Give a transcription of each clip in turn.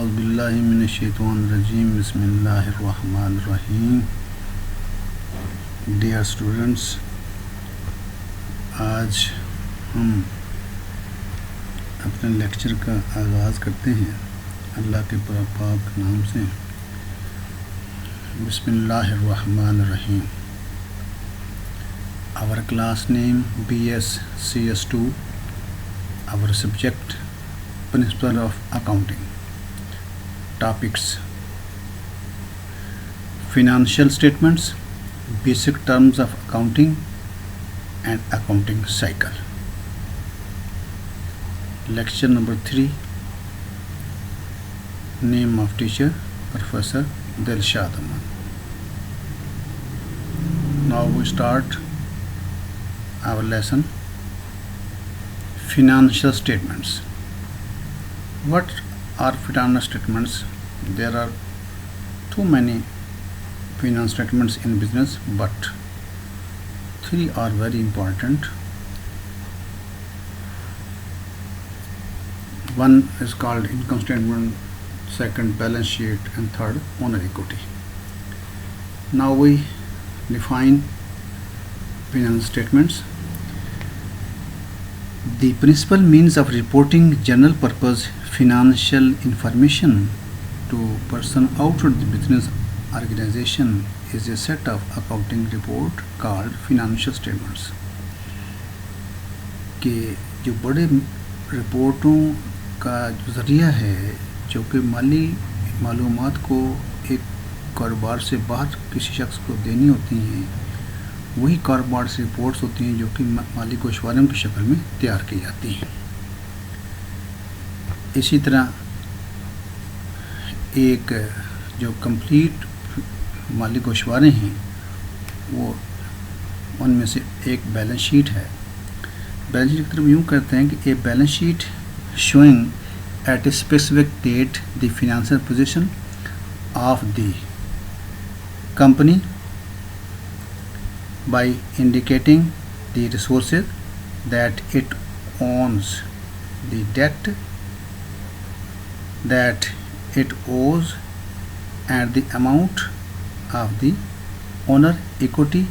اعوذ باللہ من الشیطان الرجیم بسم اللہ الرحمن الرحیم. ڈیئر اسٹوڈنٹس، آج ہم اپنے لیکچر کا آغاز کرتے ہیں اللہ کے پاک نام سے. بسم اللہ الرحمن الرحیم. Our class name BS CS2. Our subject Principle of Accounting. Topics: Financial Statements, Basic Terms of Accounting, and Accounting Cycle. Lecture number 3. Name of teacher Professor Dilshad Ahmed. Now we start our lesson. Financial statements. What are financial statements? There are too many financial statements in business, but 3 are very important. One is called income statement, second balance sheet, and third owner equity. Now we define financial statements. The principal means of reporting general purpose financial information to person outside the business organization is a set of accounting report called financial statements. کہ جو بڑے رپورٹوں کا ذریعہ ہے جو کہ مالی معلومات کو ایک کاروبار سے باہر کسی شخص کو دینی ہوتی ہیں، وہی کاروبار سے رپورٹس ہوتی ہیں جو کہ مالی گوشواروں کی شکل میں تیار کی جاتی ہیں. اسی طرح ایک جو کمپلیٹ مالی گوشوارے ہیں وہ ان میں سے ایک بیلنس شیٹ ہے. بیلنس شیٹ کی طرف یوں کرتے ہیں کہ a balance sheet showing at a specific date the financial position of the company by indicating the resources that it owns, the debt that it owes, and the amount of the owner equity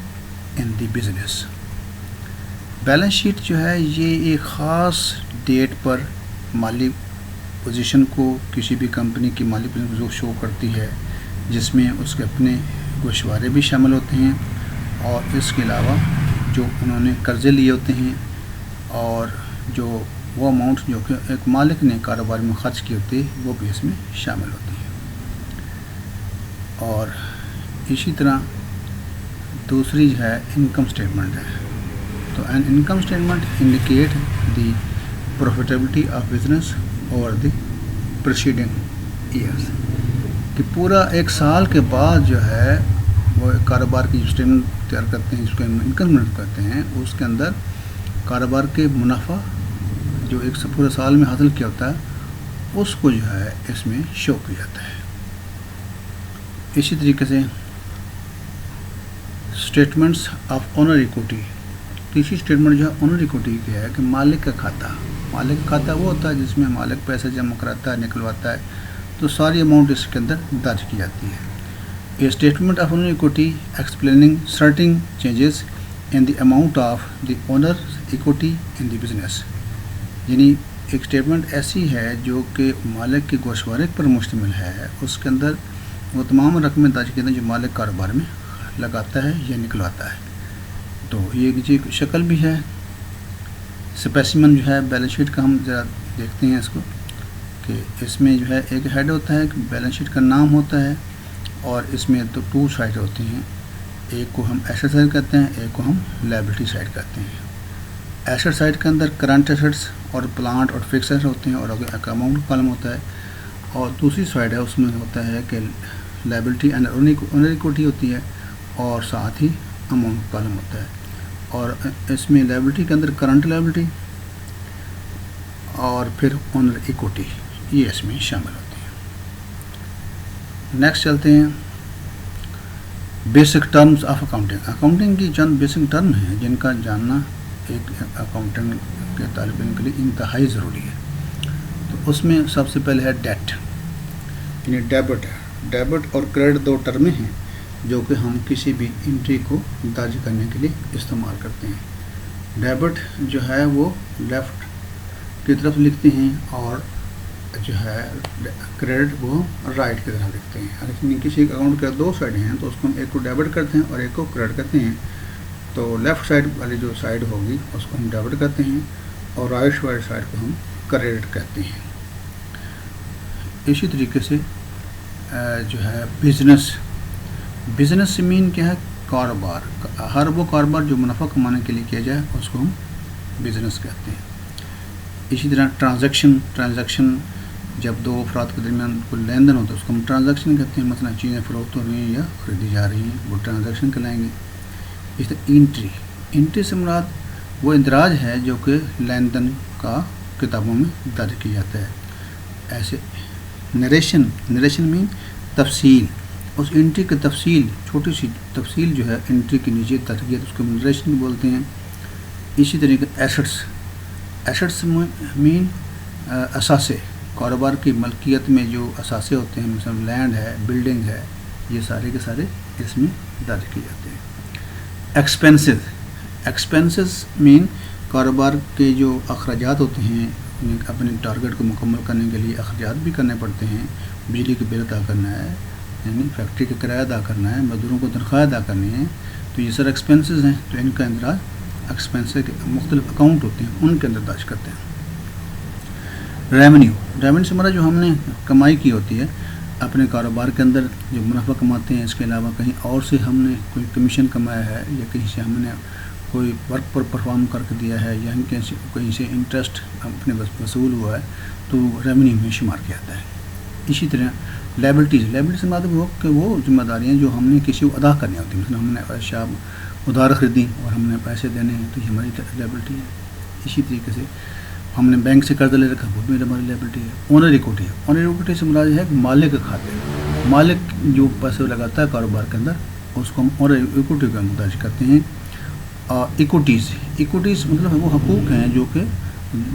in the business. Balance sheet جو ہے یہ ایک خاص date پر مالی position کو کسی بھی company کی مالی پوزیشن کو شو کرتی ہے، جس میں اس کے اپنے گوشوارے بھی شامل ہوتے ہیں اور اس کے علاوہ جو انہوں نے قرضے لیے ہوتے ہیں اور جو وہ اماؤنٹ جو کہ ایک مالک نے کاروبار میں خرچ کیے ہوتے ہیں وہ بھی اس میں شامل ہوتی ہیں. اور اسی طرح دوسری جو ہے انکم سٹیٹمنٹ ہے. تو an income statement indicate the profitability of business over the preceding years, کہ پورا ایک سال کے بعد جو ہے وہ کاروبار کی اسٹیٹمنٹ تیار کرتے ہیں جس کو انکم اسٹیٹمنٹ کہتے ہیں. اس کے اندر کاروبار کے منافع جو ایک پورے سال میں حاصل کیا ہوتا ہے اس کو جو ہے اس میں شو کیا جاتا ہے. اسی طریقے سے اسٹیٹمنٹس آف اونر ایکوٹی. تیسری اسٹیٹمنٹ جو ہے اونر ایکوٹی کی ہے کہ مالک کا کھاتا. مالک کا کھاتا وہ ہوتا ہے جس میں مالک پیسے جمع کراتا ہے، نکلواتا ہے، تو ساری اماؤنٹ اس کے اندر درج کی جاتی ہے. A statement of owner equity explaining certain changes in the amount of the owner's equity in the business. یعنی ایک اسٹیٹمنٹ ایسی ہے جو کہ مالک کے گوشوارے پر مشتمل ہے، اس کے اندر وہ تمام رقمیں درج کی ہیں جو مالک کاروبار میں لگاتا ہے یا نکلواتا ہے. تو یہ جی شکل بھی ہے. اسپیسیمن جو ہے بیلنس شیٹ کا ہم ذرا دیکھتے ہیں اس کو، کہ اس میں جو ہے ایک ہیڈ ہوتا ہے کہ بیلنس شیٹ کا نام ہوتا ہے اور اس میں تو 2 سائڈ ہوتی ہیں. ایک کو ہم ایسٹ سائڈ کہتے ہیں، ایک کو ہم لائبلٹی سائڈ کہتے ہیں. ایسٹ سائڈ کے اندر کرنٹ ایسٹس اور پلانٹ اور فکس ایسٹ ہوتے ہیں اور ایک اماؤنٹ کالم ہوتا ہے، اور دوسری سائڈ ہے اس میں ہوتا ہے کہ لائبلٹی اینڈ اونر ایکوٹی ہوتی ہے اور ساتھ ہی اماؤنٹ کالم ہوتا ہے. اور اس میں لائبلٹی کے اندر کرنٹ لائبلٹی اور پھر اونر ایکوٹی یہ اس میں شامل ہوتی ہے. نیکسٹ چلتے ہیں basic terms of accounting. Accounting کی چند بیسک ٹرم ہیں جن کا جاننا ایک اکاؤنٹنٹ کے طالب علم کے لیے انتہائی ضروری ہے. تو اس میں سب سے پہلے ہے ڈیٹ. یعنی ڈیبٹ ہے. ڈیبٹ اور کریڈٹ دو ٹرمیں ہیں جو کہ ہم کسی بھی انٹری کو درج کرنے کے لیے استعمال کرتے ہیں. ڈیبٹ جو ہے وہ لیفٹ کی طرف لکھتے ہیں اور جو ہے کریڈٹ وہ رائٹ کی طرف لکھتے ہیں. اگر کسی اکاؤنٹ کے دو سائڈ ہیں تو اس کو ہم ایک کو ڈیبٹ کرتے ہیں اور ایک کو کریڈٹ کرتے ہیں. تو لیفٹ سائڈ والی جو سائڈ ہوگی اس کو ہم ڈیبٹ کرتے ہیں اور رائٹ والی سائڈ کو ہم کریڈٹ کہتے ہیں. اسی طریقے سے جو ہے بزنس مین کیا ہے؟ کاروبار. ہر وہ کاروبار جو منافع کمانے کے لیے کیا جائے اس کو ہم بزنس کہتے ہیں. اسی طرح ٹرانزیکشن جب دو افراد کے درمیان کوئی لین دین ہوتا ہے اس کو ہم ٹرانزیکشن کہتے ہیں. مثلا چیزیں فروخت ہو رہی ہیں یا خریدی جا رہی ہیں وہ ٹرانزیکشن کہلائیں گے. اس طرح انٹری سے مراد وہ اندراج ہے جو کہ لین دین کا کتابوں میں درج کیا جاتا ہے. ایسے نریشن مین تفصیل. اس انٹری کی تفصیل، چھوٹی سی تفصیل جو ہے انٹری کے نیچے درج کیا اس کو نریشن بولتے ہیں. اسی طریقے ایسٹس مین اثاثے. کاروبار کی ملکیت میں جو اثاثے ہوتے ہیں مثلا لینڈ ہے، بلڈنگ ہے، یہ سارے کے سارے اس میں درج کیے جاتے ہیں. ایکسپینسز مین کاروبار کے جو اخراجات ہوتے ہیں، اپنے ٹارگٹ کو مکمل کرنے کے لیے اخراجات بھی کرنے پڑتے ہیں. بجلی کے بل ادا کرنا ہے، یعنی فیکٹری کا کرایہ ادا کرنا ہے، مزدوروں کو تنخواہ ادا کرنی ہے، تو یہ سر ایکسپینسز ہیں. تو ان کا اندراج ایکسپینس کے مختلف اکاؤنٹ ہوتے ہیں ان کے اندر درج کرتے ہیں. ریونیو سے مراد جو ہم نے کمائی کی ہوتی ہے اپنے کاروبار کے اندر جو منافع کماتے ہیں، اس کے علاوہ کہیں اور سے ہم نے کوئی کمیشن کمایا ہے یا کہیں سے ہم نے کوئی ورک پر پرفارم کر کے دیا ہے یا کہیں سے انٹرسٹ اپنے وصول ہوا ہے تو ریونیو میں شمار کیا جاتا ہے. اسی طرح لائبلٹیز سے مراد وہ کہ وہ ذمہ داریاں جو ہم نے کسی کو ادا کرنی ہوتی ہیں. مثلا ہم نے اشیاء ادھار خریدی اور ہم نے پیسے دینے ہیں تو یہ ہماری لائبلٹی ہے. اسی طریقے سے ہم نے بینک سے قرض لے رکھا وہ بھی ہماری لائبلٹی ہے. آنر ایکوٹی سے مراد ہے کہ مالک کے کھاتے. مالک جو پیسے لگاتا ہے کاروبار کے اندر اس کو ہم آنر ایکوٹی کا درج کرتے ہیں. ایکوٹیز مطلب وہ حقوق ہیں جو کہ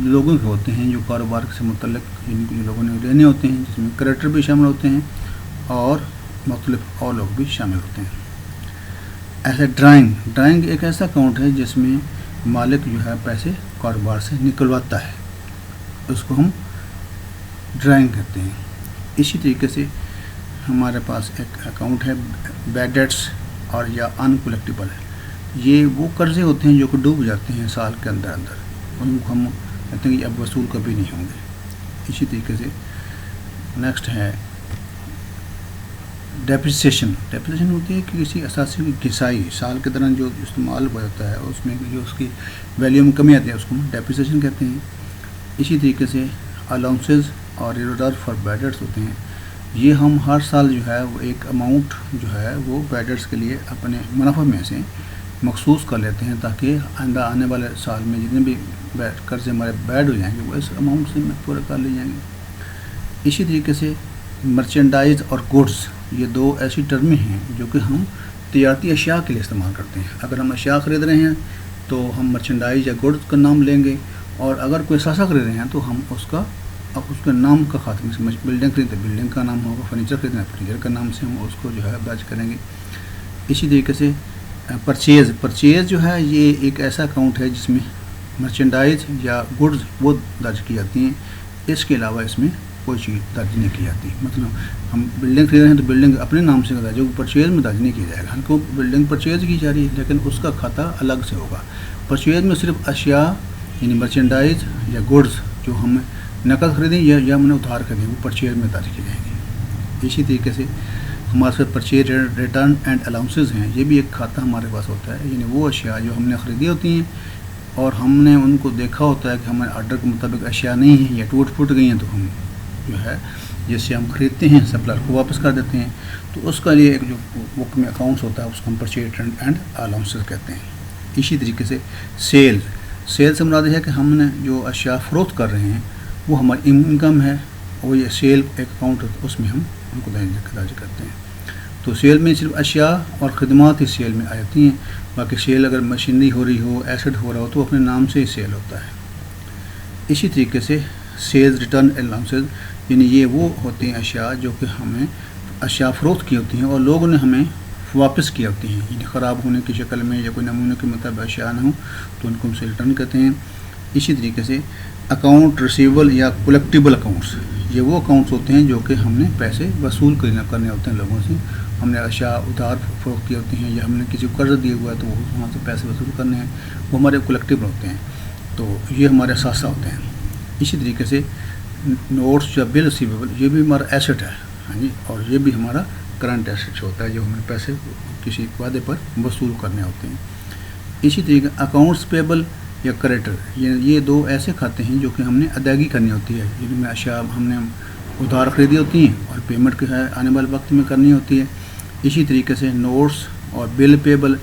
لوگوں کے ہوتے ہیں جو کاروبار سے متعلق جن کو لوگوں نے لینے ہوتے ہیں، جس میں کریڈیٹر بھی شامل ہوتے ہیں اور مختلف اور لوگ بھی شامل ہوتے ہیں. ایسے ڈرائنگ ایک ایسا اکاؤنٹ ہے جس میں مالک جو ہے پیسے کاروبار سے نکلواتا ہے، اس کو ہم ڈرائنگ کہتے ہیں. اسی طریقے سے ہمارے پاس ایک اکاؤنٹ ہے بیڈ ڈیٹس اور یا ان کولیکٹیبل ہے. یہ وہ قرضے ہوتے ہیں جو کہ ڈوب جاتے ہیں سال کے اندر ان کو ہم کہتے ہیں کہ اب وصول کبھی نہیں ہوں گے. اسی طریقے سے نیکسٹ ہے ڈیپریسیشن ہوتی ہے کہ کسی اثاثے کی گھسائی سال کے دوران جو استعمال ہو جاتا ہے اس میں جو اس کی ویلیو میں کمی آتی ہے اس کو ہم ڈیپریسیشن کہتے ہیں. اسی طریقے سے الاؤنسز اور ریوارڈ فار بیڈرس ہوتے ہیں. یہ ہم ہر سال جو ہے وہ ایک اماؤنٹ جو ہے وہ بیڈرس کے لیے اپنے منافع میں سے مخصوص کر لیتے ہیں تاکہ آئندہ آنے والے سال میں جتنے بھی قرضے ہمارے بیڈ ہو جائیں گے وہ اس اماؤنٹ سے پورا کر لے جائیں گے. اسی طریقے سے مرچنڈائز اور گڈس یہ دو ایسی ٹرمیں ہیں جو کہ ہم تجارتی اشیاء کے لیے استعمال کرتے ہیں. اگر ہم اشیاء خرید رہے ہیں تو ہم مرچنڈائز یا گڈس کا نام لیں گے، اور اگر کوئی اثاثہ خرید رہے ہیں تو ہم اس کے نام کا خاتمے سے بلڈنگ خریدیں بلڈنگ کا نام ہوگا، فرنیچر خریدنا فرنیچر کا نام سے ہم اس کو جو ہے درج کریں گے. اسی طریقے سے پرچیز جو ہے یہ ایک ایسا اکاؤنٹ ہے جس میں مرچنڈائز یا گڈز وہ درج کی جاتی ہیں، اس کے علاوہ اس میں کوئی چیز درج نہیں کی جاتی. مطلب ہم بلڈنگ خرید رہے ہیں تو بلڈنگ اپنے نام سے درج ہوگا، پرچیز میں درج نہیں کیا جائے گا. ہم کو بلڈنگ پرچیز کی جا رہی ہے لیکن اس کا کھاتا الگ سے ہوگا. پرچیز میں صرف اشیاء یعنی مرچنڈائز یا گڈز جو ہم نقد خریدیں یا ہم نے ادھار خریدیں وہ پرچیز میں درج کی جائیں گے. اسی طریقے سے ہمارے پاس پرچیز ریٹرن اینڈ الاؤنسز ہیں، یہ بھی ایک کھاتا ہمارے پاس ہوتا ہے. یعنی وہ اشیاء جو ہم نے خریدی ہوتی ہیں اور ہم نے ان کو دیکھا ہوتا ہے کہ ہمارے آرڈر کے مطابق اشیاء نہیں ہیں یا ٹوٹ پھوٹ گئی ہیں تو ہم جو ہے جیسے ہم خریدتے ہیں سپلائر کو واپس کر دیتے ہیں. تو اس کا لیے ایک جو بک میں اکاؤنٹس ہوتا ہے اس کو ہم پرچیز ریٹرن اینڈ الاؤنسز کہتے ہیں. اسی طریقے سے سیل سے مراد ہے کہ ہم نے جو اشیاء فروخت کر رہے ہیں وہ ہماری انکم ہے، اور یہ سیل ایک اکاؤنٹ ہوتا ہے اس میں ہم ان کو درج کرتے ہیں. تو سیل میں صرف اشیاء اور خدمات ہی سیل میں آ جاتی ہیں. باقی سیل اگر مشینری ہو رہی ہو، ایسڈ ہو رہا ہو تو اپنے نام سے ہی سیل ہوتا ہے. اسی طریقے سے سیلز ریٹرن الاؤنسز یعنی یہ وہ ہوتے ہیں اشیاء جو کہ ہمیں اشیاء فروخت کی ہوتی ہیں اور لوگوں نے ہمیں واپس کی ہوتی ہیں، یعنی خراب ہونے کی شکل میں یا کوئی نمونے کے مطابق اشیاء نہ ہوں تو ان کو ہم سے ریٹرن کرتے ہیں۔ اسی طریقے سے اکاؤنٹ ریسیول یا کلیکٹیبل اکاؤنٹس، یہ وہ اکاؤنٹس ہوتے ہیں جو کہ ہم نے پیسے وصول کرنے ہوتے ہیں لوگوں سے، ہم نے اشیاء ادھار فروخت کی ہوتی ہیں یا ہم نے کسی کو قرض دیا ہوا ہے تو وہ وہاں سے پیسے وصول کرنے ہیں، وہ ہمارے کلیکٹیبل ہوتے ہیں، تو یہ ہمارے اثاثہ ہوتے ہیں۔ اسی طریقے سے نوٹس یا بل ریسیویبل، یہ بھی ہمارا ایسٹ ہے، ہاں جی، اور یہ بھی ہمارا کرنٹ ایسٹ ہوتا ہے جو ہمیں پیسے کسی وعدے پر وصول کرنے ہوتے ہیں۔ اسی طریقے اکاؤنٹس پیبل یا کریڈیٹر، یہ دو ایسے کھاتے ہیں جو کہ ہم نے ادائیگی کرنی ہوتی ہے، جن میں اشیاء ہم نے ادھار خریدی ہوتی ہیں اور پیمنٹ کے آنے والے وقت میں کرنی ہوتی ہے۔ اسی طریقے سے نوٹس اور بل پیبل،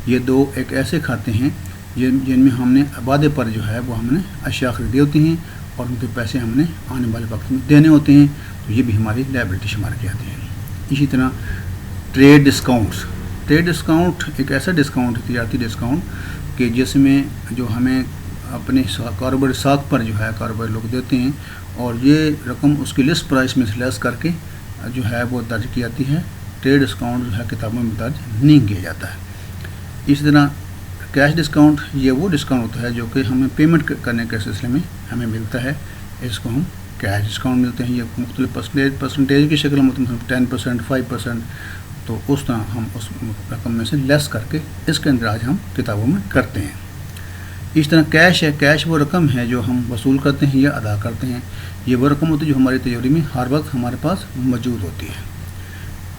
یہ دو ایک ایسے کھاتے ہیں جن میں ہم نے وعدے پر جو ہے وہ ہم نے اشیاء خریدی ہوتی ہیں اور ان کے پیسے ہم نے آنے والے وقت میں دینے ہوتے ہیں، تو یہ بھی ہماری لائبلٹی شمار کی جاتی ہے۔ اسی طرح ٹریڈ ڈسکاؤنٹس، ٹریڈ ڈسکاؤنٹ ایک ایسا ڈسکاؤنٹ ہے، تجارتی ڈسکاؤنٹ، کہ جس میں جو ہمیں اپنے کاروباری ساکھ پر جو ہے کاروباری لوگ دیتے ہیں اور یہ رقم اس کی لسٹ پرائس میں سے لیس کر کے جو ہے وہ درج کی جاتی ہے۔ ٹریڈ ڈسکاؤنٹ جو ہے کتابوں میں درج نہیں کیا جاتا ہے۔ اسی طرح کیش ڈسکاؤنٹ، یہ وہ ڈسکاؤنٹ ہوتا ہے جو کہ ہمیں پیمنٹ کرنے کے سلسلے میں ہمیں ملتا ہے، اس کو ہم کیش ڈسکاؤنٹ ملتے ہیں۔ یہ مختلف پرسنٹیج کی شکل میں 10%، 5%، تو اس طرح ہم اس رقم میں سے لیس کر کے اس کا اندراج ہم کتابوں میں کرتے ہیں۔ اس طرح کیش ہے، کیش وہ رقم ہے جو ہم وصول کرتے ہیں یا ادا کرتے ہیں، یہ وہ رقم ہوتی ہے جو ہماری تجوری میں ہر وقت ہمارے پاس موجود ہوتی ہے۔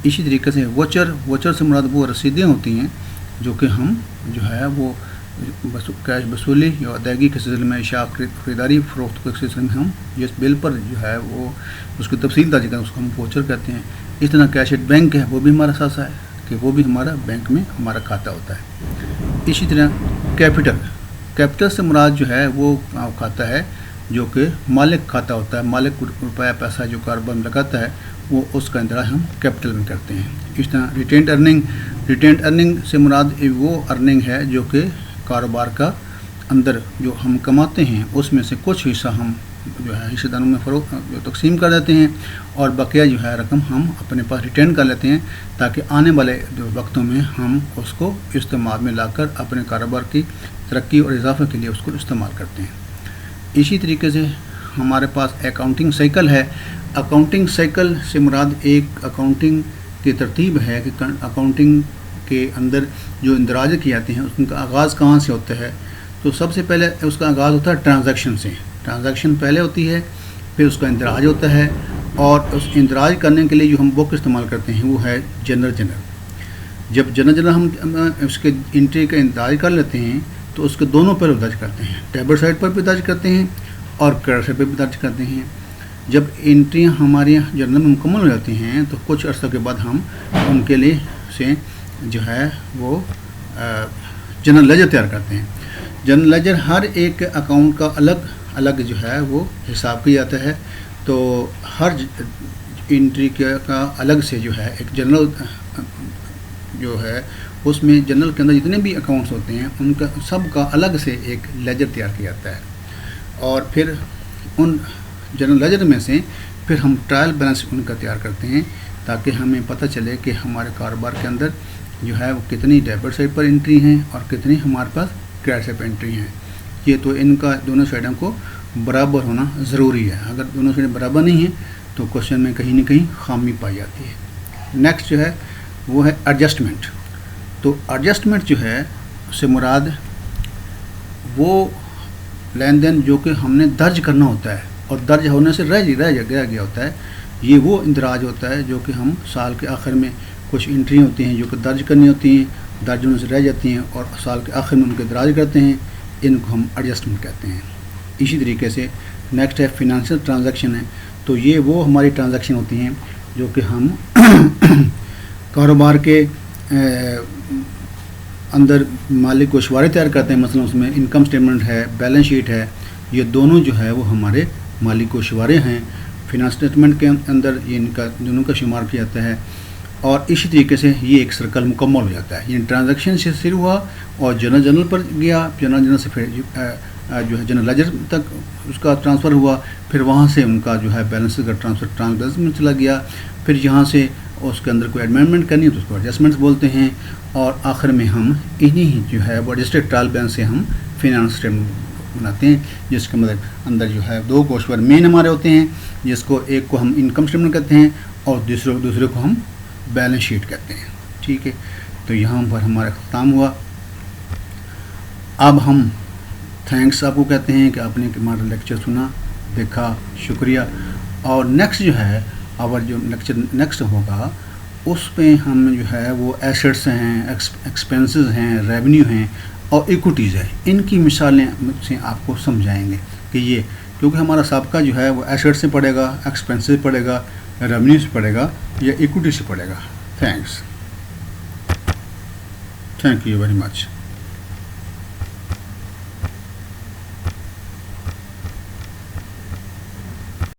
اسی طریقے سے وچر سے مراد وہ رسیدیں ہوتی ہیں جو کہ ہم جو ہے وہ کیش وصولی یا ادائیگی کے سلسلے میں اشیاء خریداری فروخت کے سلسلے میں ہم جس بل پر جو ہے وہ اس کی تفصیل درج کریں اس کو ہم ووچر کہتے ہیں۔ اس طرح کیش ایٹ بینک ہے، وہ بھی ہمارا اثاثہ ہے کہ وہ بھی ہمارا بینک میں ہمارا کھاتا ہوتا ہے۔ اسی طرح کیپٹل سے مراد جو ہے وہ کھاتا ہے جو کہ مالک کھاتا ہوتا ہے، مالک روپیہ پیسہ جو کاروبار میں لگاتا ہے وہ اس کا اندراج ہم کیپٹل میں کرتے ہیں۔ اس طرح ریٹینڈ ارننگ سے مراد وہ ارننگ ہے جو کہ کاروبار کا اندر جو ہم کماتے ہیں اس میں سے کچھ حصہ ہم جو ہے حصہ داروں میں تقسیم کر دیتے ہیں اور بقیہ جو ہے رقم ہم اپنے پاس ریٹین کر لیتے ہیں تاکہ آنے والے جو وقتوں میں ہم اس کو استعمال میں لا کر اپنے کاروبار کی ترقی اور اضافے کے لیے اس کو استعمال کرتے ہیں۔ اسی طریقے سے ہمارے پاس اکاؤنٹنگ سائیکل ہے۔ اکاؤنٹنگ سائیکل سے مراد ایک اکاؤنٹنگ کی ترتیب ہے کہ اکاؤنٹنگ کے اندر جو اندراج کیے جاتے ہیں ان کا آغاز کہاں سے ہوتا ہے، تو سب سے پہلے اس کا آغاز ہوتا ہے ٹرانزیکشن سے، ٹرانزیکشن پہلے ہوتی ہے، پھر اس کا اندراج ہوتا ہے، اور اس اندراج کرنے کے لیے جو ہم بک استعمال کرتے ہیں وہ ہے جنرل۔ جب جنرل ہم اس کے انٹری کا اندراج کر لیتے ہیں تو اس کے دونوں پہلو درج کرتے ہیں، ڈیبٹ سائڈ پر بھی درج کرتے ہیں اور کریڈٹ سائڈ پر بھی درج کرتے ہیں۔ جب انٹریاں ہماری جنرل میں مکمل ہو جاتی ہیں تو کچھ عرصہ کے بعد ہم ان کے لیے سے جو ہے وہ جنرل لیجر تیار کرتے ہیں۔ جنرل لیجر ہر ایک اکاؤنٹ کا الگ جو ہے وہ حساب کیا جاتا ہے، تو ہر انٹری کا الگ سے جو ہے ایک جنرل جو ہے اس میں جنرل کے اندر جتنے بھی اکاؤنٹس ہوتے ہیں ان کا سب کا الگ سے ایک لیجر تیار کیا جاتا ہے، اور پھر ان جنرل لیجر میں سے پھر ہم ٹرائل بیلنس ان کا تیار کرتے ہیں تاکہ ہمیں پتہ چلے کہ ہمارے کاروبار کے اندر جو ہے وہ کتنی ڈیبٹ سائڈ پر انٹری ہیں اور کتنی ہمارے پاس کریڈٹ سائڈ پر انٹری ہیں۔ یہ تو ان کا دونوں سائڈوں کو برابر ہونا ضروری ہے، اگر دونوں سائڈیں برابر نہیں ہیں تو کوشچن میں کہیں نہ کہیں خامی پائی جاتی ہے۔ نیکسٹ جو ہے وہ ہے ایڈجسٹمنٹ۔ تو ایڈجسٹمنٹ جو ہے اس سے مراد وہ لین دین جو کہ ہم نے درج کرنا ہوتا ہے اور درج ہونے سے رہ گیا ہوتا ہے، یہ وہ اندراج ہوتا ہے جو کہ ہم سال کے آخر میں کچھ انٹری ہوتی ہیں جو کہ درج کرنی ہوتی ہیں، درج ہونے سے رہ جاتی ہیں اور سال کے آخر میں ان کے اندراج کرتے ہیں، ان کو ہم ایڈجسٹمنٹ کہتے ہیں۔ اسی طریقے سے نیکسٹ ہے فنانشیل ٹرانزیکشن ہے۔ تو یہ وہ ہماری ٹرانزیکشن ہوتی ہیں جو کہ ہم کاروبار کے اندر مالک کو شمارے تیار کرتے ہیں، مثلا اس میں انکم سٹیٹمنٹ ہے، بیلنس شیٹ ہے، یہ دونوں جو ہے وہ ہمارے مالک کو شمارے ہیں۔ فنانس سٹیٹمنٹ کے اندر یہ ان کا دونوں کا شمار کیا جاتا ہے، اور اسی طریقے سے یہ ایک سرکل مکمل ہو جاتا ہے، یعنی ٹرانزیکشن سے شروع ہوا اور جنرل پر گیا، جنرل سے پھر جو ہے جنرل لیجر تک اس کا ٹرانسفر ہوا، پھر وہاں سے ان کا جو ہے بیلنس کا ٹرانسفر ٹرانس میں چلا گیا، پھر یہاں سے اس کے اندر کوئی ایڈمنڈمنٹ کرنی ہے تو اس کو ایڈجسٹمنٹس بولتے ہیں، اور آخر میں ہم انہی جو ہے وہ رجسٹرڈ ٹرائل بیلنس سے ہم فائنانس اسٹیٹمنٹ بناتے ہیں، جس کے اندر جو ہے دو گوشوار مین ہمارے ہوتے ہیں، جس کو ایک کو ہم انکم اسٹیٹمنٹ کہتے ہیں اور دوسرے کو ہم بیلنس شیٹ کہتے ہیں. ٹھیک ہے، تو یہاں پر ہمارا ختم ہوا. اب ہم تھینکس آپ کو کہتے ہیں کہ آپ نے ہمارا لیکچر سنا، دیکھا، شکریہ. اور نیکسٹ جو ہے جو لیکچر نیکسٹ ہوگا اس پہ ہم جو ہے وہ ایسٹس ہیں، ایکسپینسز ہیں، ریونیو ہیں اور ایکوٹیز ہیں، ان کی مثالیں سے آپ کو سمجھائیں گے کہ یہ، کیونکہ ہمارا سابقہ جو ہے وہ ایسٹ سے پڑے گا، ایکسپینس سے پڑے گا، ریونیو سے پڑے گا یا ایکوٹی سے پڑے گا. Thank you very much.